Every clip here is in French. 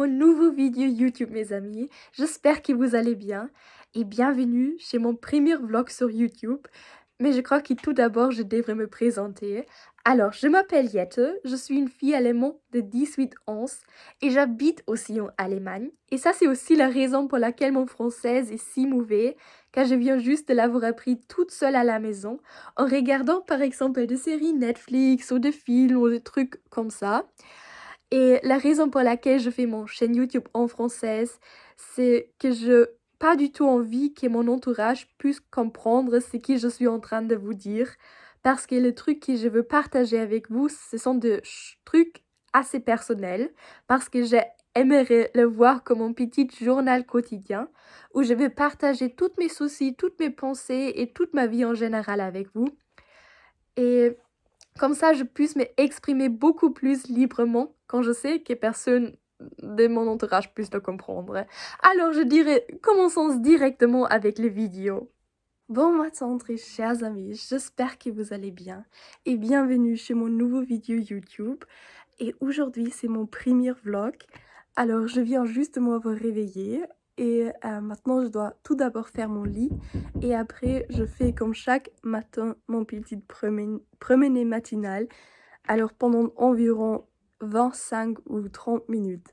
mon nouveau vidéo YouTube mes amis, j'espère que vous allez bien et bienvenue chez mon premier vlog sur YouTube. Mais je crois que tout d'abord je devrais me présenter. Alors je m'appelle Jette, je suis une fille allemande de 18 ans et j'habite aussi en Allemagne. Et ça c'est aussi la raison pour laquelle mon français est si mauvais, car je viens juste de l'avoir appris toute seule à la maison en regardant par exemple des séries Netflix ou des films ou des trucs comme ça. Et la raison pour laquelle je fais mon chaîne YouTube en française, c'est que je pas du tout envie que mon entourage puisse comprendre ce que je suis en train de vous dire. Parce que le truc que je veux partager avec vous, ce sont des trucs assez personnels. Parce que j'aimerais le voir comme un petit journal quotidien où je vais partager toutes mes soucis, toutes mes pensées et toute ma vie en général avec vous. Et comme ça, je puisse m'exprimer beaucoup plus librement quand je sais que personne de mon entourage puisse le comprendre. Alors, je dirais, commençons directement avec les vidéos. Bon matin très chers amis, j'espère que vous allez bien et bienvenue chez mon nouveau vidéo YouTube. Et aujourd'hui, c'est mon premier vlog. Alors, je viens justement vous réveiller. Et maintenant, je dois tout d'abord faire mon lit. Et après, je fais comme chaque matin mon petite promenade matinale. Alors, pendant environ 25 ou 30 minutes.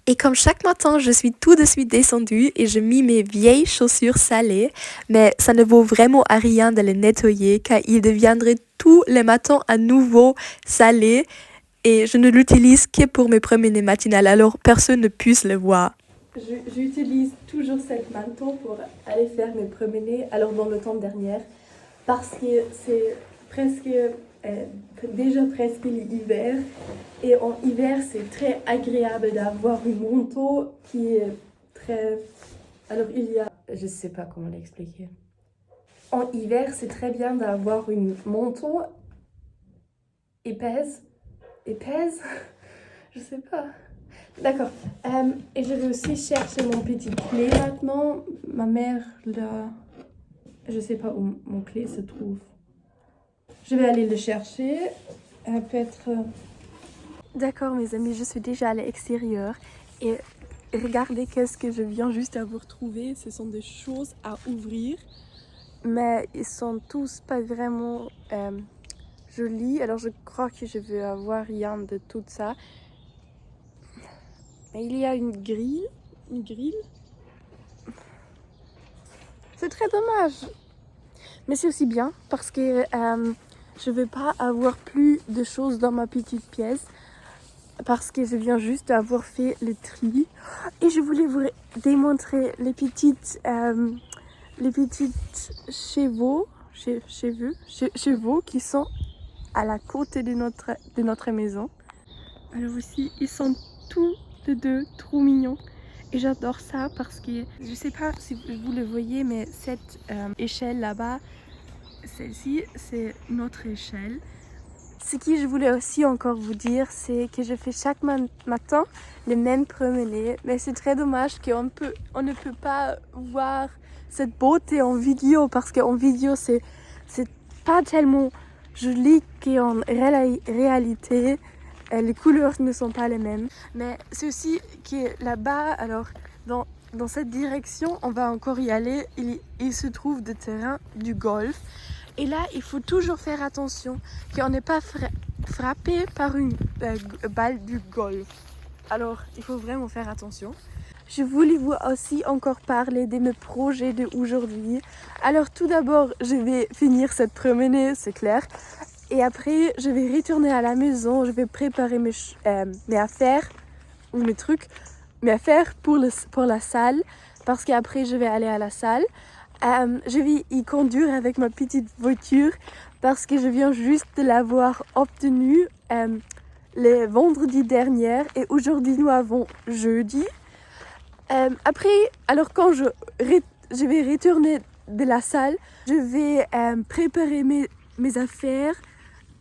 Et comme chaque matin, je suis tout de suite descendue et je mis mes vieilles chaussures salées. Mais ça ne vaut vraiment à rien de les nettoyer car ils deviendraient tous les matins à nouveau salés. Et je ne l'utilise que pour mes promenées matinales, alors personne ne puisse le voir. J'utilise toujours cette manteau pour aller faire mes promenées, alors dans le temps dernier, parce que c'est presque, déjà presque l'hiver. Et en hiver, c'est très agréable d'avoir un manteau qui est très... Alors il y a... Je ne sais pas comment l'expliquer. En hiver, c'est très bien d'avoir un manteau épaisse. Épaisse? Je sais pas. D'accord. Et je vais aussi chercher mon petit clé maintenant. Ma mère, là... Je sais pas où mon clé se trouve. Je vais aller le chercher. Peut-être... D'accord mes amis, je suis déjà à l'extérieur. Et regardez qu'est-ce que je viens juste à vous retrouver. Ce sont des choses à ouvrir. Mais ils sont tous pas vraiment... jolie, alors je crois que je vais avoir rien de tout ça. Mais il y a une grille. C'est très dommage. Mais c'est aussi bien parce que je ne vais pas avoir plus de choses dans ma petite pièce. Parce que je viens juste d'avoir fait le tri. Et je voulais vous démontrer les petites chevaux qui sont à la côté de notre maison. Alors aussi, ils sont tous les deux trop mignons. Et j'adore ça parce que, je sais pas si vous le voyez, mais cette échelle là-bas, celle-ci, c'est notre échelle. Ce que je voulais aussi encore vous dire, c'est que je fais chaque matin les mêmes promenées. Mais c'est très dommage qu'on ne peut pas voir cette beauté en vidéo parce qu'en vidéo, c'est pas tellement joli qu'en réalité. Les couleurs ne sont pas les mêmes. Mais c'est aussi que là-bas, alors dans cette direction, on va encore y aller. Il se trouve des terrains du golf. Et là, il faut toujours faire attention qu'on n'est pas frappé par une balle du golf. Alors, il faut vraiment faire attention. Je voulais vous aussi encore parler de mes projets d'aujourd'hui. Alors, tout d'abord, je vais finir cette promenade, c'est clair. Et après, je vais retourner à la maison. Je vais préparer mes affaires ou mes affaires pour la salle. Parce qu'après, je vais aller à la salle. Je vais y conduire avec ma petite voiture parce que je viens juste de l'avoir obtenue le vendredi dernier et aujourd'hui nous avons jeudi. Après, alors quand je vais retourner de la salle, je vais préparer mes affaires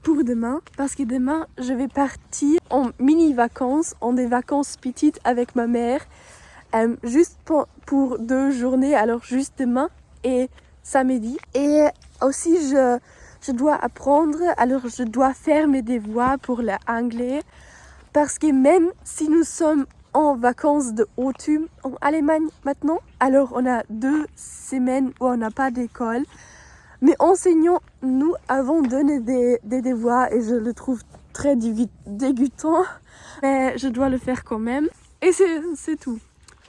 pour demain parce que demain je vais partir en mini vacances, en des vacances petites avec ma mère. Juste pour 2 journées, alors juste demain et samedi. Et aussi je dois apprendre, alors je dois faire mes devoirs pour l'anglais Parce que même si nous sommes en vacances d'automne en Allemagne maintenant, alors on a 2 semaines où on n'a pas d'école. Mes enseignants nous avons donné des devoirs et je le trouve très dégoûtant. Mais je dois le faire quand même. Et c'est tout.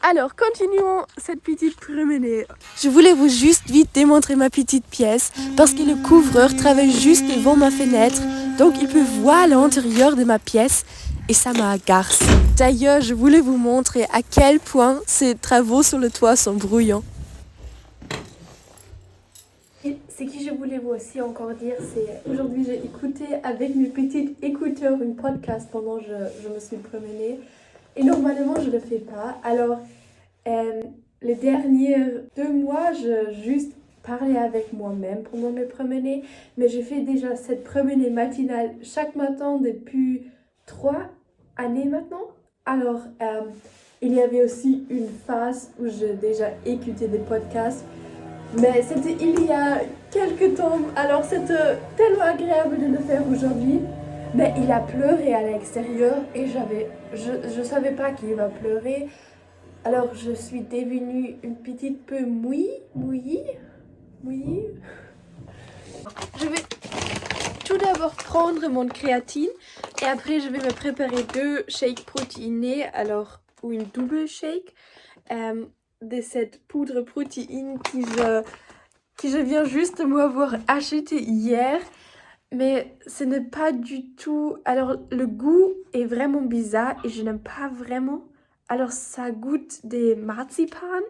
Alors, continuons cette petite promenade. Je voulais vous juste vite démontrer ma petite pièce parce que le couvreur travaille juste devant ma fenêtre. Donc, il peut voir l'intérieur de ma pièce et ça m'agace. D'ailleurs, je voulais vous montrer à quel point ces travaux sur le toit sont bruyants. Et ce que je voulais vous aussi encore dire, c'est aujourd'hui j'ai écouté avec mes petites écouteurs une podcast pendant que je me suis promenée. Et normalement, je ne le fais pas. Alors, les derniers 2 mois, je juste parlais avec moi-même pendant mes promenées. Mais je fais déjà cette promenade matinale chaque matin depuis 3 années maintenant. Alors, il y avait aussi une phase où j'ai déjà écouté des podcasts. Mais c'était il y a quelques temps. Alors, c'était tellement agréable de le faire aujourd'hui. Mais il a pleuré à l'extérieur et je savais pas qu'il va pleurer. Alors je suis devenue une petite peu mouillée. Je vais tout d'abord prendre mon créatine et après je vais me préparer 2 shakes protéinés, alors ou une double shake de cette poudre protéine que je viens juste m'avoir acheté hier. Mais ce n'est pas du tout... Alors, le goût est vraiment bizarre et je n'aime pas vraiment. Alors, ça goûte des marzipan.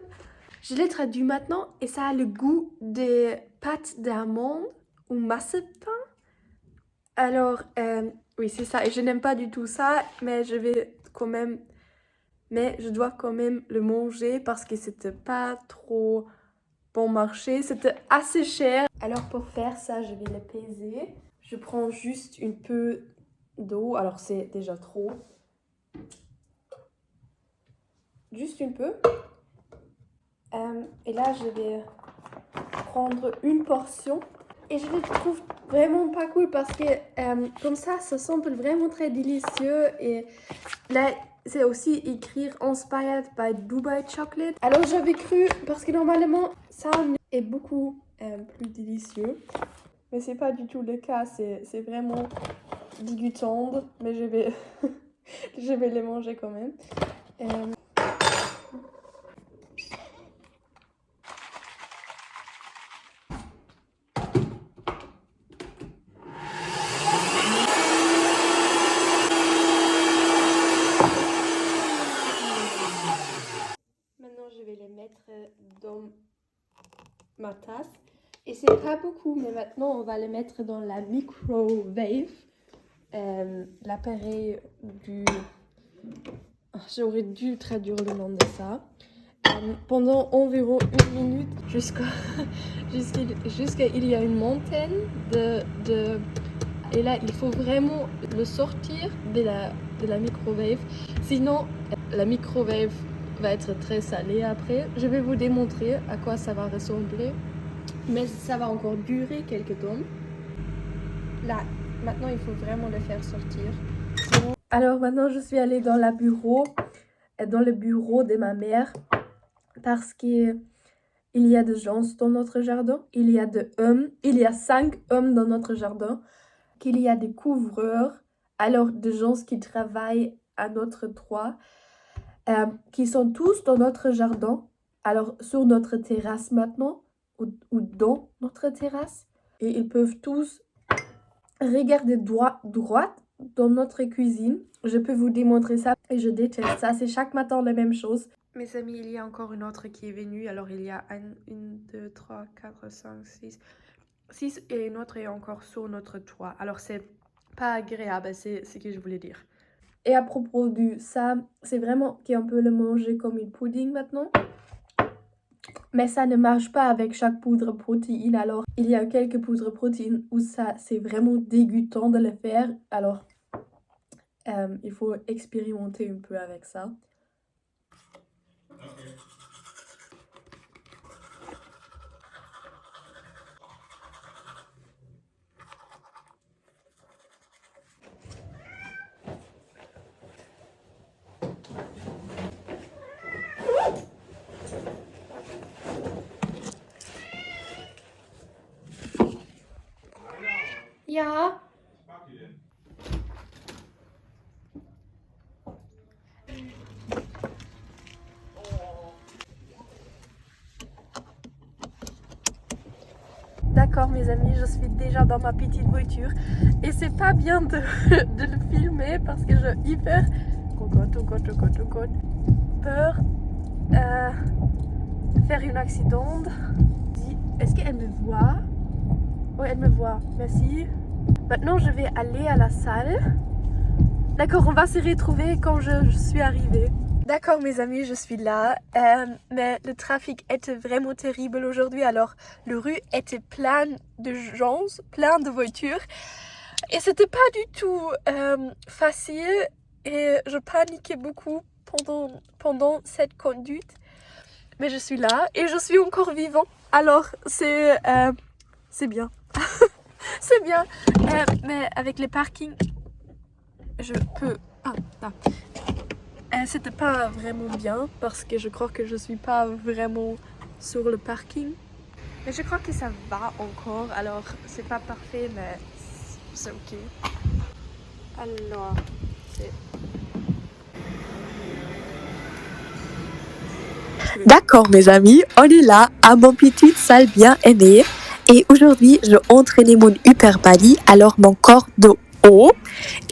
Je l'ai traduit maintenant et ça a le goût des pâtes d'amandes ou marzipan. Alors, oui, c'est ça. Et je n'aime pas du tout ça, mais je dois quand même le manger parce que c'était pas trop bon marché. C'était assez cher. Alors, pour faire ça, je vais le peser. Je prends juste un peu d'eau, alors c'est déjà trop. Juste un peu. Et là, je vais prendre une portion. Et je le trouve vraiment pas cool parce que comme ça semble vraiment très délicieux. Et là, c'est aussi écrit Inspired by Dubai Chocolate. Alors j'avais cru, parce que normalement, ça est beaucoup plus délicieux. Mais c'est pas du tout le cas, c'est vraiment dégoûtant, mais je vais, je vais les manger quand même. Maintenant, je vais les mettre dans ma tasse. Et c'est pas beaucoup, mais maintenant, on va les mettre dans la microwave. L'appareil du... J'aurais dû traduire le nom de ça. Pendant environ 1 minute jusqu'à il y a une montagne et là il faut vraiment le sortir de la microwave, sinon la microwave va être très salée après. Je vais vous démontrer à quoi ça va ressembler, mais ça va encore durer quelques temps. Là maintenant il faut vraiment le faire sortir. Alors maintenant je suis allée dans le bureau de ma mère parce qu'il y a des gens dans notre jardin, il y a 5 hommes dans notre jardin, qu'il y a des couvreurs, alors des gens qui travaillent à notre toit, qui sont tous dans notre jardin, alors sur notre terrasse maintenant, ou dans notre terrasse, et ils peuvent tous regarder droite dans notre cuisine. Je peux vous démontrer ça et je déteste ça, c'est chaque matin la même chose. Mes amis, il y a encore une autre qui est venue. Alors, il y a 1, 2, 3, 4, 5, 6. 6 et une autre est encore sur notre toit. Alors, c'est pas agréable, c'est ce que je voulais dire. Et à propos du ça, c'est vraiment qu'on peut le manger comme une pudding maintenant. Mais ça ne marche pas avec chaque poudre protéine. Alors, il y a quelques poudres protéines où ça, c'est vraiment dégoûtant de le faire. Alors, il faut expérimenter un peu avec ça. Ja. D'accord mes amis, je suis déjà dans ma petite voiture et c'est pas bien de le filmer parce que j'ai hyper peur de faire un accident. Est-ce qu'elle me voit? Oui, elle me voit, merci. Maintenant je vais aller à la salle. D'accord, on va se retrouver quand je suis arrivée. D'accord mes amis, je suis là, mais le trafic était vraiment terrible aujourd'hui, alors la rue était pleine de gens, plein de voitures et c'était pas du tout facile et je paniquais beaucoup pendant cette conduite, mais je suis là et je suis encore vivant, alors c'est bien, c'est bien, mais avec les parkings, je peux... Ah, là. C'était pas vraiment bien parce que je crois que je suis pas vraiment sur le parking. Mais je crois que ça va encore, alors c'est pas parfait mais c'est ok. Alors, c'est... D'accord mes amis, on est là à mon petite salle bien aimée et aujourd'hui je entraînais mon upper body, alors mon corps de haut,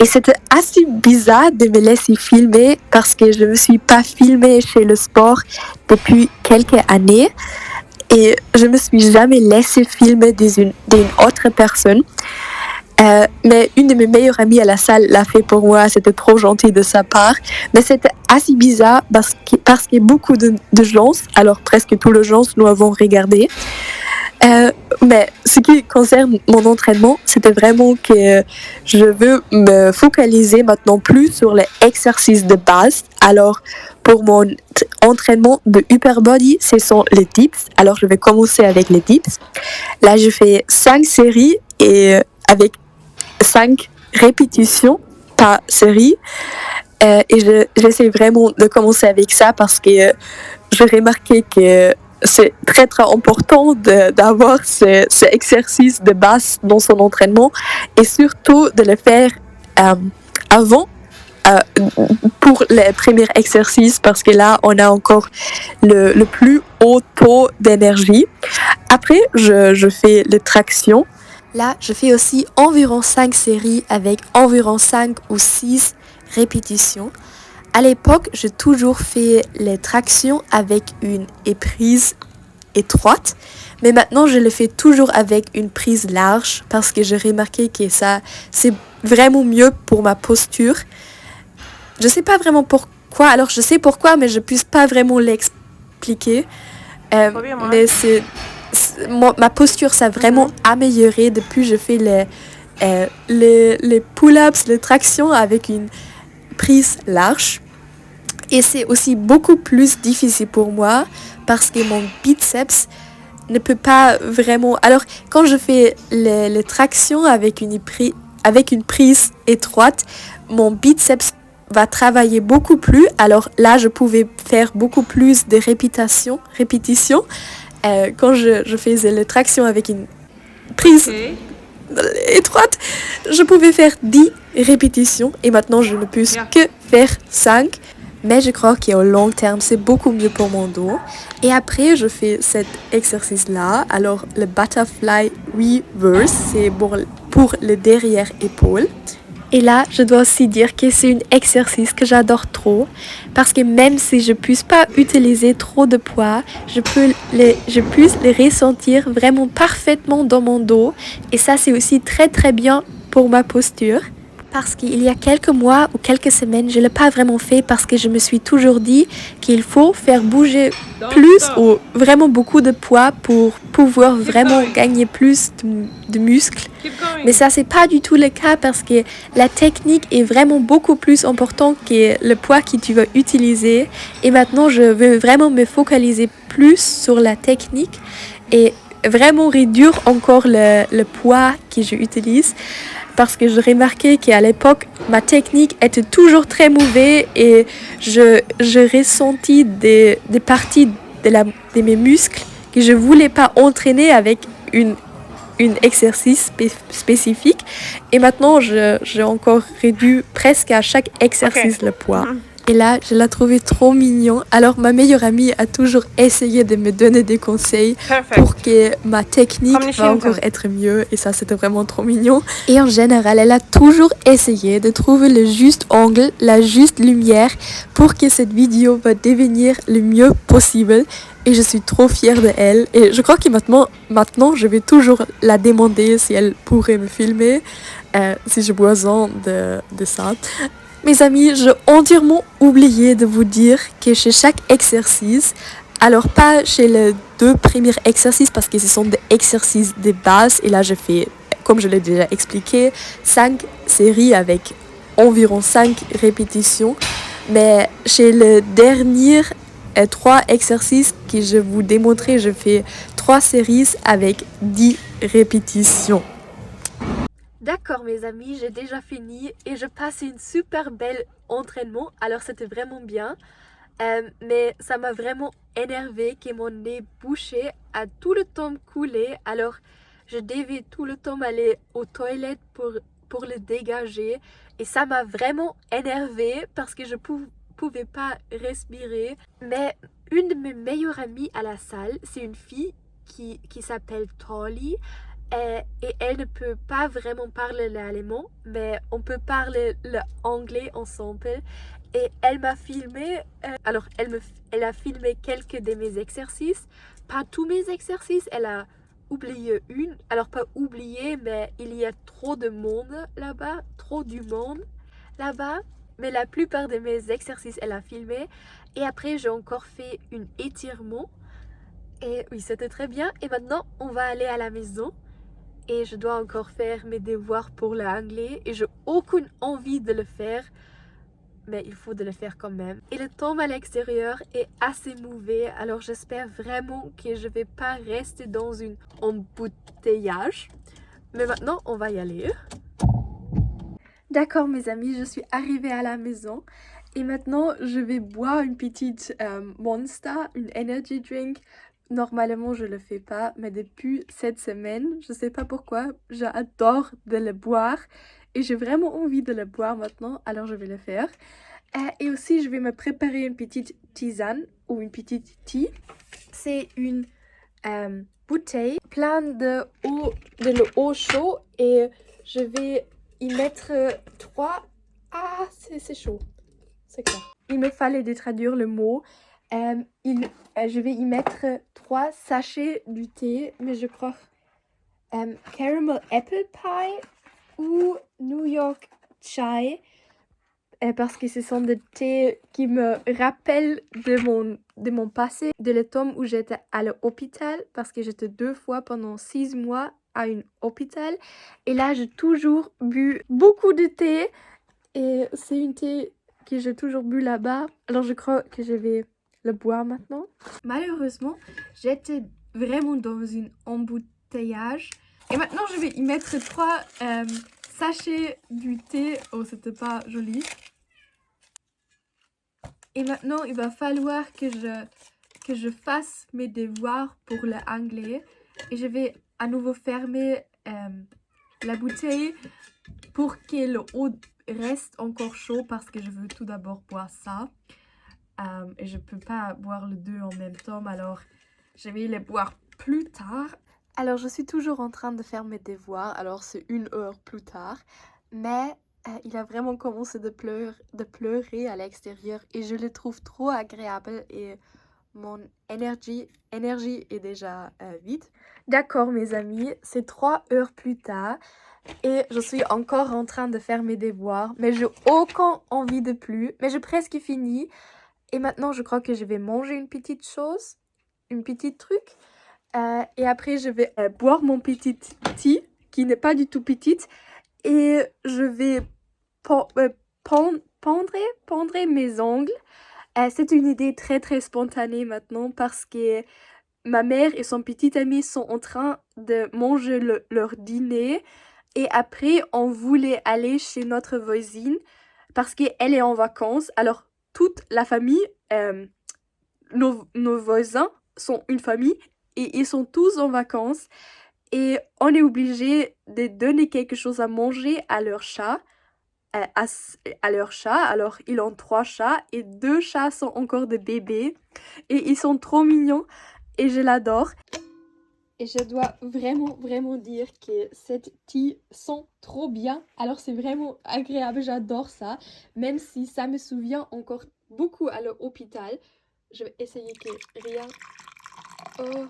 et c'était assez bizarre de me laisser filmer parce que je ne me suis pas filmée chez le sport depuis quelques années et je me suis jamais laissé filmer d'une autre personne. Mais une de mes meilleures amies à la salle l'a fait pour moi, c'était trop gentil de sa part, mais c'était assez bizarre parce que beaucoup de gens, alors presque tous les gens nous avons regardé. Mais ce qui concerne mon entraînement, c'était vraiment que je veux me focaliser maintenant plus sur les exercices de base. Alors, pour mon entraînement de upper body, ce sont les dips. Alors, je vais commencer avec les dips. Là, je fais 5 séries et avec 5 répétitions par série. Et j'essaie vraiment de commencer avec ça parce que j'ai remarqué que c'est très très important d'avoir ces exercices de base dans son entraînement et surtout de le faire avant pour les premiers exercices parce que là on a encore le plus haut taux d'énergie. Après je fais les tractions. Là je fais aussi environ 5 séries avec environ 5 ou 6 répétitions. À l'époque, j'ai toujours fait les tractions avec une prise étroite, mais maintenant je le fais toujours avec une prise large parce que j'ai remarqué que ça c'est vraiment mieux pour ma posture. Je sais pas vraiment pourquoi, alors je sais pourquoi, mais je puisse pas vraiment l'expliquer. Mais ma posture s'est vraiment améliorée depuis que je fais les pull-ups, les tractions avec une prise large. Et c'est aussi beaucoup plus difficile pour moi parce que mon biceps ne peut pas vraiment... Alors, quand je fais les tractions avec une prise étroite, mon biceps va travailler beaucoup plus. Alors là, je pouvais faire beaucoup plus de répétitions. Quand je faisais les tractions avec une prise étroite, je pouvais faire 10 répétitions et maintenant je ne peux que faire 5. Mais je crois qu'au long terme, c'est beaucoup mieux pour mon dos. Et après, je fais cet exercice-là. Alors, le butterfly reverse, c'est pour le derrière épaule. Et là, je dois aussi dire que c'est un exercice que j'adore trop. Parce que même si je ne puisse pas utiliser trop de poids, je puisse les ressentir vraiment parfaitement dans mon dos. Et ça, c'est aussi très très bien pour ma posture. Parce qu'il y a quelques mois ou quelques semaines, je ne l'ai pas vraiment fait parce que je me suis toujours dit qu'il faut faire bouger plus ou vraiment beaucoup de poids pour pouvoir vraiment gagner plus de muscles. Mais ça, c'est pas du tout le cas parce que la technique est vraiment beaucoup plus importante que le poids que tu vas utiliser. Et maintenant, je veux vraiment me focaliser plus sur la technique et vraiment réduire encore le poids que j'utilise. Parce que j'ai remarqué qu'à l'époque, ma technique était toujours très mauvaise et je ressentis des parties de mes muscles que je ne voulais pas entraîner avec une un exercice spécifique. Et maintenant, j'ai encore réduit presque à chaque exercice le poids. Et là, je l'ai trouvé trop mignon. Alors, ma meilleure amie a toujours essayé de me donner des conseils pour que ma technique va encore être mieux. Et ça, c'était vraiment trop mignon. Et en général, elle a toujours essayé de trouver le juste angle, la juste lumière pour que cette vidéo va devenir le mieux possible. Et je suis trop fière de elle. Et je crois que maintenant, je vais toujours la demander si elle pourrait me filmer, si j'ai besoin de ça. Mes amis, j'ai entièrement oublié de vous dire que chez chaque exercice, alors pas chez les 2 premiers exercices parce que ce sont des exercices de base et là je fais, comme je l'ai déjà expliqué, 5 séries avec environ 5 répétitions. Mais chez les derniers 3 exercices que je vous démontrer, je fais 3 séries avec 10 répétitions. D'accord mes amis, j'ai déjà fini et je passe une super belle entraînement, alors c'était vraiment bien. Mais ça m'a vraiment énervé que mon nez bouché a tout le temps coulé, alors je devais tout le temps aller aux toilettes pour le dégager et ça m'a vraiment énervé parce que je pouvais pas respirer. Mais une de mes meilleures amies à la salle, c'est une fille qui s'appelle Tolly. Et elle ne peut pas vraiment parler l'allemand, mais on peut parler l'anglais ensemble. Et elle m'a filmé, alors elle a filmé quelques de mes exercices, pas tous mes exercices, elle a oublié une, alors pas oublié, mais il y a trop de monde là-bas, trop du monde là-bas. Mais la plupart de mes exercices, elle a filmé. Et après, j'ai encore fait un étirement. Et oui, c'était très bien. Et maintenant, on va aller à la maison. Et je dois encore faire mes devoirs pour l'anglais et j'ai aucune envie de le faire, mais il faut de le faire quand même. Et le temps à l'extérieur est assez mauvais, alors j'espère vraiment que je vais pas rester dans un embouteillage. Mais maintenant, on va y aller. D'accord mes amis, je suis arrivée à la maison et maintenant je vais boire une petite Monster, une energy drink. Normalement je le fais pas, mais depuis cette semaine, je sais pas pourquoi, j'adore de le boire et j'ai vraiment envie de le boire maintenant, alors je vais le faire. Et aussi je vais me préparer une petite tisane ou une petite thé. C'est une bouteille pleine de l'eau chaude et je vais y mettre 3... Ah, c'est chaud. C'est clair. Il me fallait de traduire le mot. Je vais y mettre 3 sachets du thé, mais je crois caramel apple pie ou New York chai. Parce que ce sont des thés qui me rappellent de mon passé, de le temps où j'étais à l'hôpital, parce que j'étais 2 fois pendant 6 mois à un hôpital. Et là, j'ai toujours bu beaucoup de thé. Et c'est une thé que j'ai toujours bu là-bas. Alors, je crois que je vais le boire maintenant. Malheureusement, j'étais vraiment dans un embouteillage. Et maintenant, je vais y mettre 3 sachets du thé. Oh, c'était pas joli. Et maintenant, il va falloir que je fasse mes devoirs pour l'anglais. Et je vais à nouveau fermer la bouteille pour que l'eau reste encore chaud parce que je veux tout d'abord boire ça. Et je ne peux pas boire les 2 en même temps, alors je vais les boire plus tard. Alors, je suis toujours en train de faire mes devoirs, alors c'est 1 heure plus tard. Mais il a vraiment commencé de pleurer à l'extérieur et je le trouve trop agréable et mon énergie est déjà vide. D'accord mes amis, c'est 3 heures plus tard et je suis encore en train de faire mes devoirs, mais j'ai aucune envie de plus, mais j'ai presque fini. Et maintenant je crois que je vais manger une petite chose, une petite truc. Et après je vais boire mon petit thé qui n'est pas du tout petite. Et je vais pendre mes ongles. C'est une idée très très spontanée maintenant parce que ma mère et son petit ami sont en train de manger leur dîner. Et après, on voulait aller chez notre voisine parce qu'elle est en vacances. Alors, toute la famille, nos voisins sont une famille et ils sont tous en vacances. Et on est obligé de donner quelque chose à manger à leur chat. À leur chat. Alors, ils ont 3 chats et 2 chats sont encore des bébés. Et ils sont trop mignons et je l'adore. Et je dois vraiment dire que cette tea sent trop bien. Alors c'est vraiment agréable, j'adore ça. Même si ça me souvient encore beaucoup à l'hôpital. Je vais essayer que rien... Oh.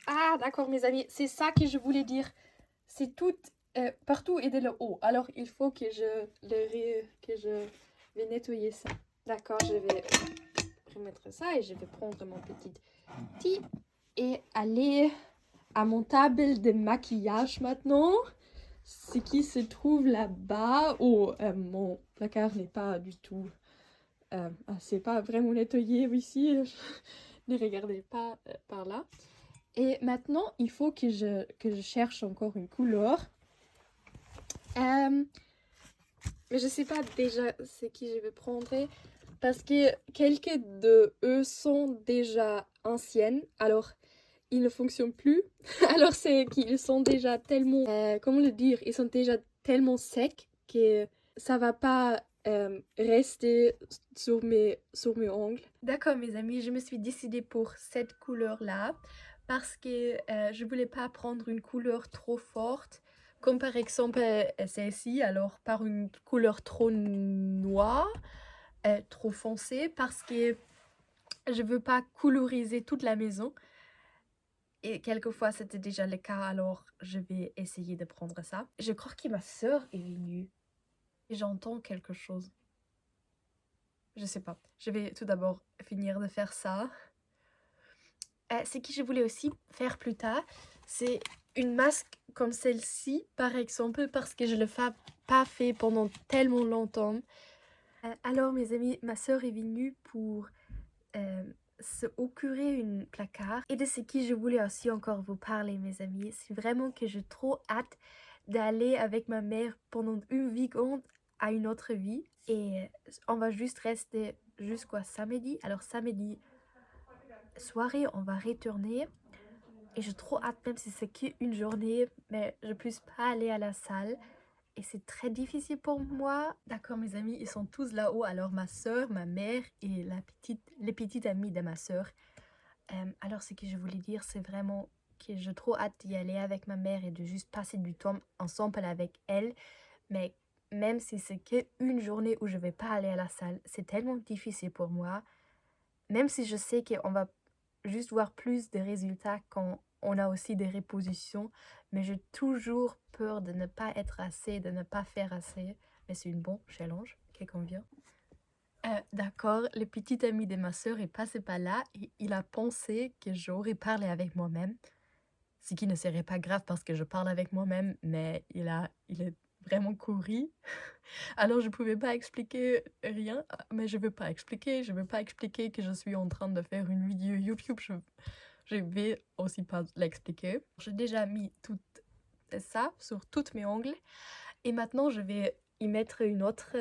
Ah d'accord mes amis, c'est ça que je voulais dire. C'est tout partout et de le haut. Alors il faut que que je vais nettoyer ça. D'accord, je vais remettre ça et je vais prendre mon petit tea et aller à mon table de maquillage maintenant. Ce qui se trouve là-bas. Oh, mon placard n'est pas du tout... c'est pas vraiment nettoyé ici. Ne regardez pas par là. Et maintenant, il faut que je cherche encore une couleur. Mais je sais pas déjà ce que je vais prendre. Parce que quelques de eux sont déjà anciennes. Alors, ils ne fonctionnent plus. Alors, c'est qu'ils sont déjà tellement... comment le dire? Ils sont déjà tellement secs que ça va pas rester sur mes ongles. D'accord, mes amis, je me suis décidée pour cette couleur-là. Parce que je voulais pas prendre une couleur trop forte. Comme par exemple celle-ci. Alors, par une couleur trop noire. Trop foncée. Parce que je veux pas coloriser toute la maison. Et quelquefois, c'était déjà le cas, alors je vais essayer de prendre ça. Je crois que ma sœur est venue. Et j'entends quelque chose. Je sais pas. Je vais tout d'abord finir de faire ça. Ce que je voulais aussi faire plus tard, c'est une masque comme celle-ci, par exemple, parce que je ne l'ai pas fait pendant tellement longtemps. Alors, mes amis, ma sœur est venue pour... se occuper une placard. Et de ce qui je voulais aussi encore vous parler, mes amis, c'est vraiment que j'ai trop hâte d'aller avec ma mère pendant une week-end à une autre vie. Et on va juste rester jusqu'à samedi. Alors samedi soirée, on va retourner. Et j'ai trop hâte, même si c'est qu'une journée, mais je ne puisse pas aller à la salle. Et c'est très difficile pour moi. D'accord, mes amis, ils sont tous là-haut. Alors ma soeur, ma mère et les petites amies de ma soeur. Alors ce que je voulais dire, c'est vraiment que j'ai trop hâte d'y aller avec ma mère et de juste passer du temps ensemble avec elle. Mais même si c'est qu'une journée où je vais pas aller à la salle, c'est tellement difficile pour moi. Même si je sais qu'on va juste voir plus de résultats quand on a aussi des repositions. Mais j'ai toujours peur de ne pas être assez, de ne pas faire assez. Mais c'est une bonne challenge qui convient. D'accord, le petit ami de ma sœur est passé par là et il a pensé que j'aurais parlé avec moi-même. Ce qui ne serait pas grave parce que je parle avec moi-même, mais il est vraiment couru. Alors je pouvais pas expliquer rien, mais je veux pas expliquer que je suis en train de faire une vidéo YouTube. Je vais aussi pas l'expliquer. J'ai déjà mis tout ça sur toutes mes ongles et maintenant je vais y mettre une autre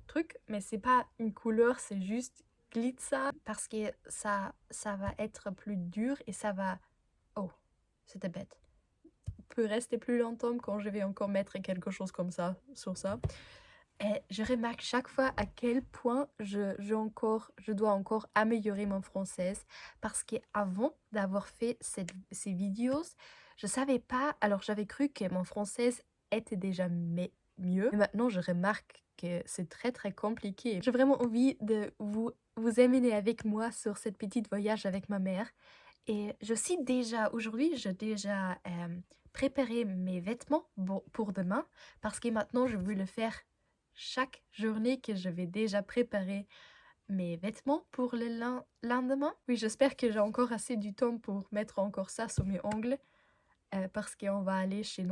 truc, mais c'est pas une couleur, c'est juste glitza parce que ça va être plus dur et ça va... Oh, c'était bête. Peut rester plus longtemps quand je vais encore mettre quelque chose comme ça sur ça. Et je remarque chaque fois à quel point je dois encore améliorer mon français parce qu'avant d'avoir fait ces vidéos, je savais pas, alors j'avais cru que mon français était déjà mieux. Mais maintenant, je remarque que c'est très compliqué. J'ai vraiment envie de vous emmener avec moi sur cette petite voyage avec ma mère. Et je sais déjà, aujourd'hui, j'ai déjà préparé mes vêtements pour demain parce que maintenant, je veux le faire chaque journée que je vais déjà préparer mes vêtements pour le lendemain. Oui, j'espère que j'ai encore assez du temps pour mettre encore ça sur mes ongles parce qu'on va aller chez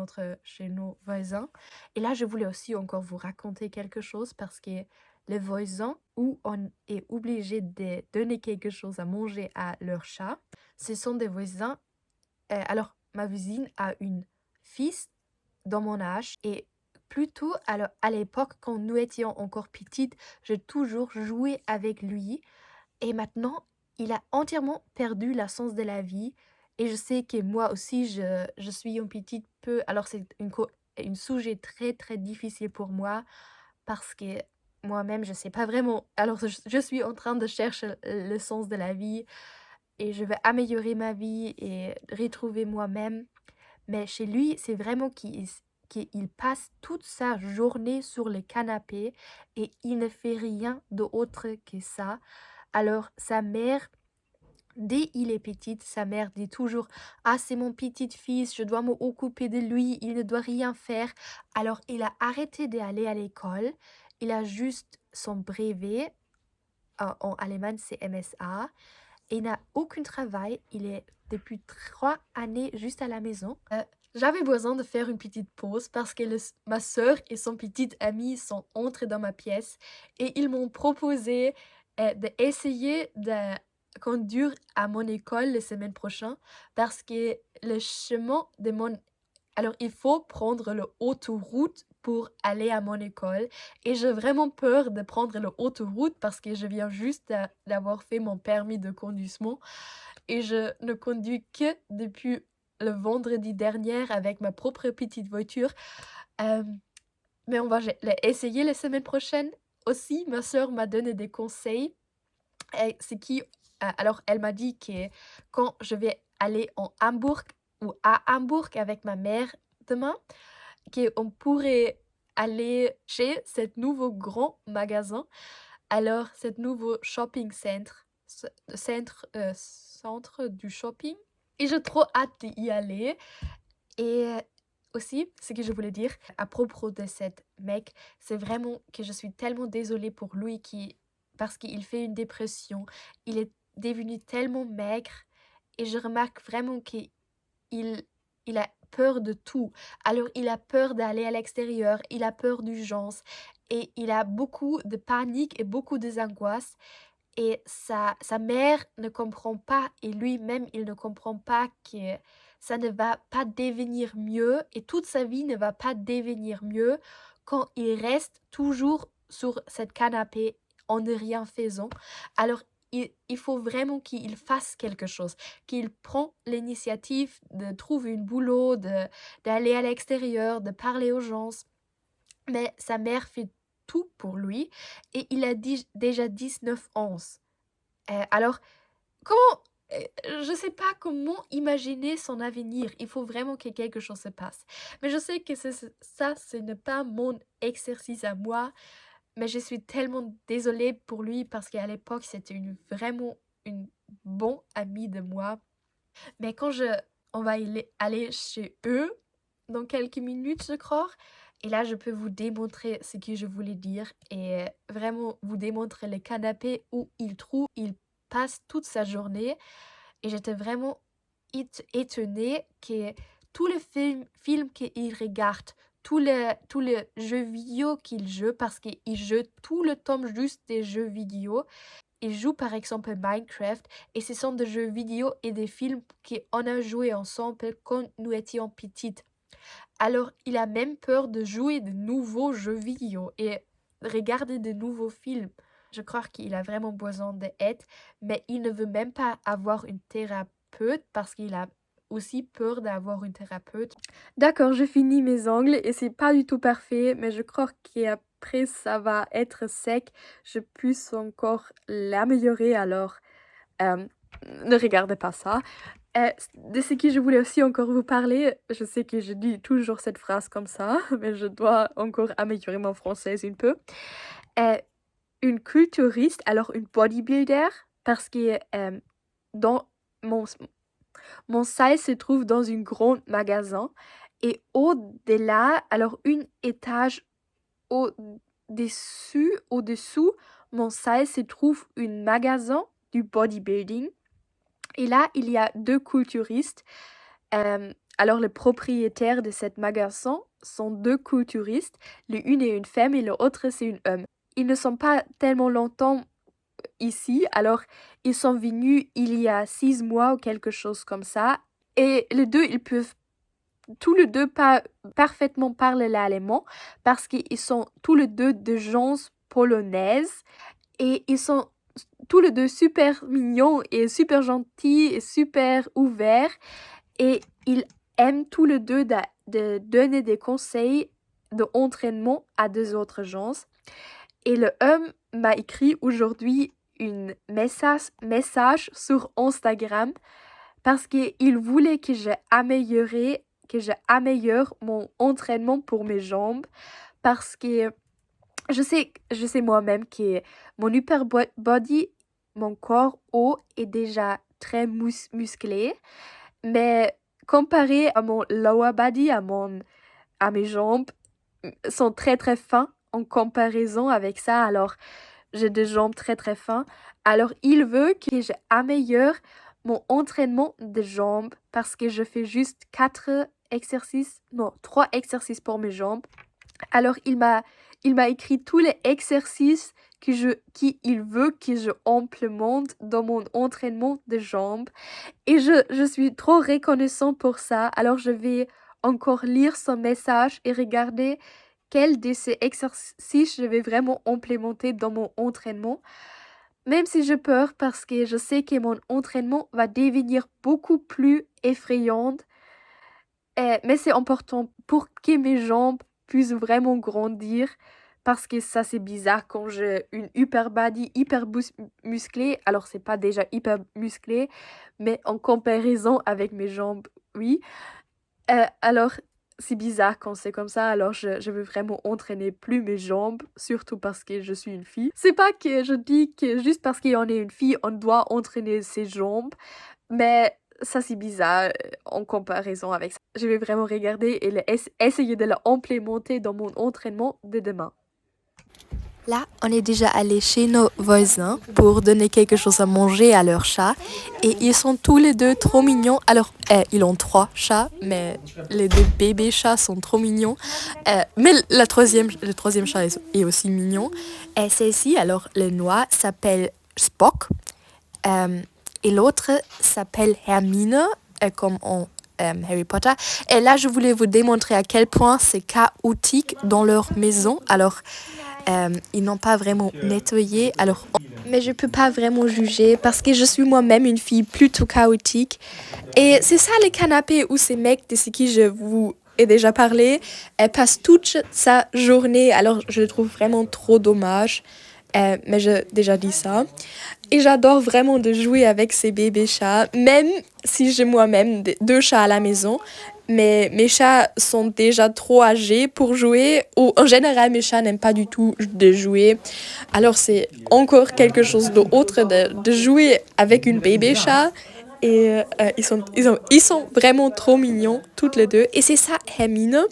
nos voisins. Et là, je voulais aussi encore vous raconter quelque chose parce que les voisins où on est obligé de donner quelque chose à manger à leur chat, ce sont des voisins. Alors, ma voisine a une fille dans mon âge et plutôt à l'époque quand nous étions encore petites, j'ai toujours joué avec lui et maintenant il a entièrement perdu le sens de la vie. Et je sais que moi aussi, je suis un petit peu... Alors, c'est une sujet très, très difficile pour moi parce que moi-même, je sais pas vraiment. Alors, je suis en train de chercher le sens de la vie et je veux améliorer ma vie et retrouver moi-même. Mais chez lui, c'est vraiment qu'il passe toute sa journée sur le canapé et il ne fait rien d'autre que ça. Alors, sa mère, dès il est petit, sa mère dit toujours: «Ah, c'est mon petit-fils, je dois m'occuper de lui, il ne doit rien faire». Alors, il a arrêté d'aller à l'école, il a juste son brevet, en allemand, c'est MSA, et il n'a aucun travail. Il est depuis 3 années juste à la maison. J'avais besoin de faire une petite pause parce que ma sœur et son petit ami sont entrés dans ma pièce et ils m'ont proposé d'essayer de conduire à mon école la semaine prochaine parce que le chemin de mon... Alors, il faut prendre l'autoroute pour aller à mon école et j'ai vraiment peur de prendre l'autoroute parce que je viens juste d'avoir fait mon permis de conduisement et je ne conduis que depuis le vendredi dernier avec ma propre petite voiture. Euh, mais on va essayer la semaine prochaine. Aussi, ma sœur m'a donné des conseils. Alors, elle m'a dit que quand je vais aller en Hambourg ou à Hambourg avec ma mère demain, qu'on pourrait aller chez cet nouveau grand magasin. Alors, cet nouveau shopping centre du shopping. Et j'ai trop hâte d'y aller. Et aussi, ce que je voulais dire à propos de cet mec, c'est vraiment que je suis tellement désolée pour lui parce qu'il fait une dépression. Il est devenu tellement maigre et je remarque vraiment qu'il il a peur de tout. Alors, il a peur d'aller à l'extérieur, il a peur d'urgence et il a beaucoup de panique et beaucoup d'angoisse. Et sa mère ne comprend pas et lui-même, il ne comprend pas que ça ne va pas devenir mieux et toute sa vie ne va pas devenir mieux quand il reste toujours sur cette canapé en ne rien faisant. Alors, il faut vraiment qu'il fasse quelque chose, qu'il prend l'initiative de trouver un boulot, d'aller à l'extérieur, de parler aux gens. Mais sa mère fait tout pour lui et il a déjà 19 ans. Alors, comment... je sais pas comment imaginer son avenir. Il faut vraiment que quelque chose se passe. Mais je sais que ça, ce n'est pas mon exercice à moi. Mais je suis tellement désolée pour lui parce qu'à l'époque, c'était vraiment une bonne amie de moi. Mais on va aller chez eux dans quelques minutes, je crois. Et là, je peux vous démontrer ce que je voulais dire et vraiment vous démontrer le canapé où il passe toute sa journée. Et j'étais vraiment étonnée que tous les films qu'il regarde, tous les jeux vidéo qu'il joue, parce qu'il joue tout le temps juste des jeux vidéo. Il joue par exemple Minecraft et ce sont des jeux vidéo et des films qu'on a joué ensemble quand nous étions petites. Alors, il a même peur de jouer de nouveaux jeux vidéo et regarder de nouveaux films. Je crois qu'il a vraiment besoin d'aide, mais il ne veut même pas avoir une thérapeute parce qu'il a aussi peur d'avoir une thérapeute. D'accord, je finis mes ongles et c'est pas du tout parfait, mais je crois qu'après ça va être sec. Je puisse encore l'améliorer, alors ne regardez pas ça. De ce que je voulais aussi encore vous parler, je sais que je dis toujours cette phrase comme ça, mais je dois encore améliorer mon français un peu. Une culturiste, alors une bodybuilder, parce que dans mon salle se trouve dans un grand magasin et au-delà, alors un étage au-dessous, mon salle se trouve un magasin du bodybuilding. Et là, il y a 2 culturistes. Alors, les propriétaires de cet magasin sont 2 culturistes. L'une est une femme et l'autre, c'est un homme. Ils ne sont pas tellement longtemps ici, alors ils sont venus il y a 6 mois ou quelque chose comme ça. Et les deux, ils peuvent tous les deux pas parfaitement parler l'allemand parce qu'ils sont tous les deux de gens polonaises et ils sont tous les deux super mignons et super gentils et super ouverts. Et ils aiment tous les deux de donner des conseils d'entraînement à deux autres gens. Et le homme m'a écrit aujourd'hui un message sur Instagram parce qu'il voulait que je améliore mon entraînement pour mes jambes parce que je sais moi-même que mon upper body, mon corps haut est déjà très musclé, mais comparé à mon lower body, à mes jambes, sont très très fins en comparaison avec ça. Alors, j'ai des jambes très très fins. Alors, il veut que j'améliore mon entraînement de jambes parce que je fais juste 3 exercices pour mes jambes. Alors, il m'a écrit tous les exercices qu'il veut que je implémente dans mon entraînement de jambes. Et je suis trop reconnaissant pour ça. Alors, je vais encore lire son message et regarder quel de ces exercices je vais vraiment implémenter dans mon entraînement. Même si j'ai peur parce que je sais que mon entraînement va devenir beaucoup plus effrayant. Mais c'est important pour que mes jambes puissent vraiment grandir parce que ça c'est bizarre quand j'ai une upper body hyper musclée. Alors c'est pas déjà hyper musclé, mais en comparaison avec mes jambes, oui. Alors c'est bizarre quand c'est comme ça. Alors je veux vraiment entraîner plus mes jambes, surtout parce que je suis une fille. C'est pas que je dis que juste parce qu'on est une fille, on doit entraîner ses jambes, mais ça c'est bizarre en comparaison avec ça. Je vais vraiment regarder et essayer de l'implémenter dans mon entraînement de demain. Là, on est déjà allé chez nos voisins pour donner quelque chose à manger à leurs chats. Et ils sont tous les deux trop mignons. Alors, ils ont 3 chats, mais les 2 bébés chats sont trop mignons. Mais le troisième chat est aussi mignon. Et celle-ci, alors, le noir s'appelle Spock. Et l'autre s'appelle Hermine, comme en Harry Potter. Et là, je voulais vous démontrer à quel point c'est chaotique dans leur maison. Alors, ils n'ont pas vraiment nettoyé. Alors, mais je peux pas vraiment juger parce que je suis moi-même une fille plutôt chaotique. Et c'est ça les canapés où ces mecs de qui je vous ai déjà parlé, elle passe toute sa journée. Alors, je le trouve vraiment trop dommage. Mais j'ai déjà dit ça. Et j'adore vraiment de jouer avec ces bébés chats, même si j'ai moi-même 2 chats à la maison. Mais mes chats sont déjà trop âgés pour jouer. Ou en général, mes chats n'aiment pas du tout de jouer. Alors c'est encore quelque chose d'autre de jouer avec une bébé chat. Et ils sont vraiment trop mignons, toutes les deux. Et c'est ça, Hermine.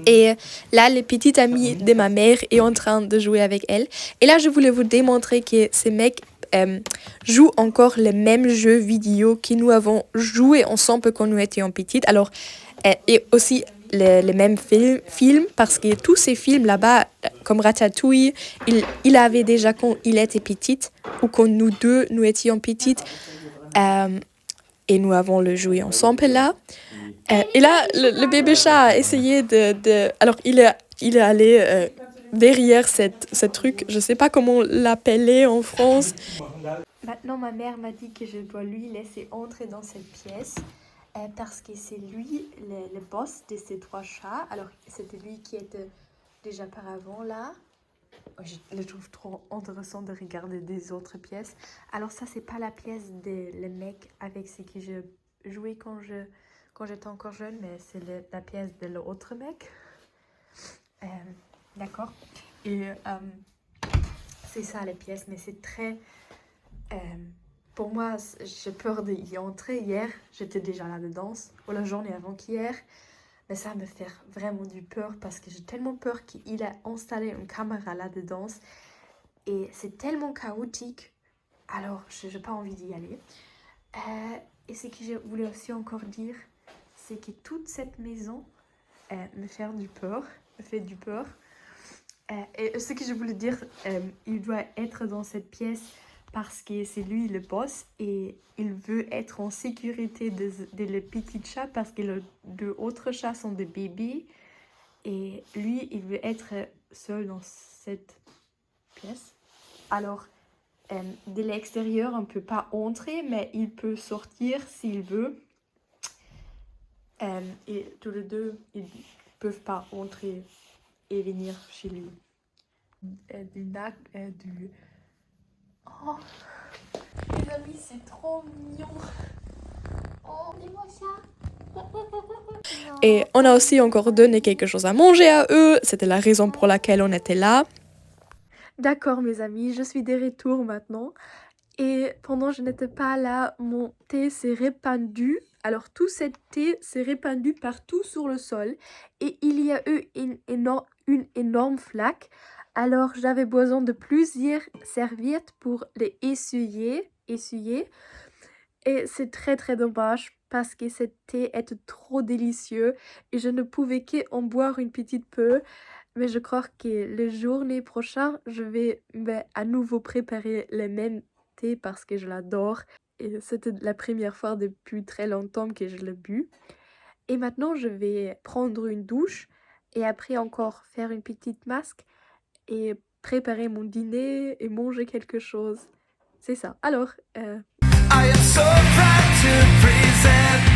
Et là, le petit ami de ma mère est en train de jouer avec elle. Et là, je voulais vous démontrer que ces mecs jouent encore les mêmes jeux vidéo que nous avons joué ensemble quand nous étions petites. Alors, et aussi les mêmes films, parce que tous ces films là-bas, comme Ratatouille, il avait déjà quand il était petite, ou quand nous deux, nous étions petites. Et nous avons le joué ensemble là. Et là, le bébé chat a essayé alors, il est allé derrière ce truc. Je ne sais pas comment l'appeler en France. Maintenant, ma mère m'a dit que je dois lui laisser entrer dans cette pièce parce que c'est lui le boss de ces 3 chats. Alors, c'était lui qui était déjà par avant là. Je le trouve trop intéressant de regarder des autres pièces. Alors ça, c'est pas la pièce des mecs avec ce que je jouais quand j'étais encore jeune, mais c'est la pièce de l'autre mec. D'accord. Et c'est ça les pièces, mais c'est très... pour moi, j'ai peur d'y entrer. Hier, j'étais déjà là-dedans, ou la journée avant-qu'hier. Mais ça me fait vraiment du peur parce que j'ai tellement peur qu'il a installé une caméra là-dedans. Et c'est tellement chaotique. Alors, je n'ai pas envie d'y aller. Et ce que je voulais aussi encore dire, c'est que toute cette maison me fait du peur. Et ce que je voulais dire, il doit être dans cette pièce parce que c'est lui le boss et il veut être en sécurité des petits chats parce que les 2 autres chats sont des bébés et lui il veut être seul dans cette pièce. Alors De l'extérieur, on ne peut pas entrer, mais il peut sortir s'il veut. Et tous les deux, ils ne peuvent pas entrer et venir chez lui. Oh, les amis, c'est trop mignon. Oh, dis-moi ça. Et on a aussi encore donné quelque chose à manger à eux. C'était la raison pour laquelle on était là. D'accord, mes amis, je suis de retour maintenant. Et pendant que je n'étais pas là, mon thé s'est répandu. Alors tout ce thé s'est répandu partout sur le sol. Et il y a eu une énorme flaque. Alors j'avais besoin de plusieurs serviettes pour les essuyer. Et c'est très très dommage parce que ce thé était trop délicieux et je ne pouvais qu'en boire une petite peu. Mais je crois que le journée prochain, je vais à nouveau préparer le même thé parce que je l'adore. Et c'était la première fois depuis très longtemps que je l'ai bu. Et maintenant, je vais prendre une douche et après encore faire une petite masque et préparer mon dîner et manger quelque chose. C'est ça. Alors, I am so proud to present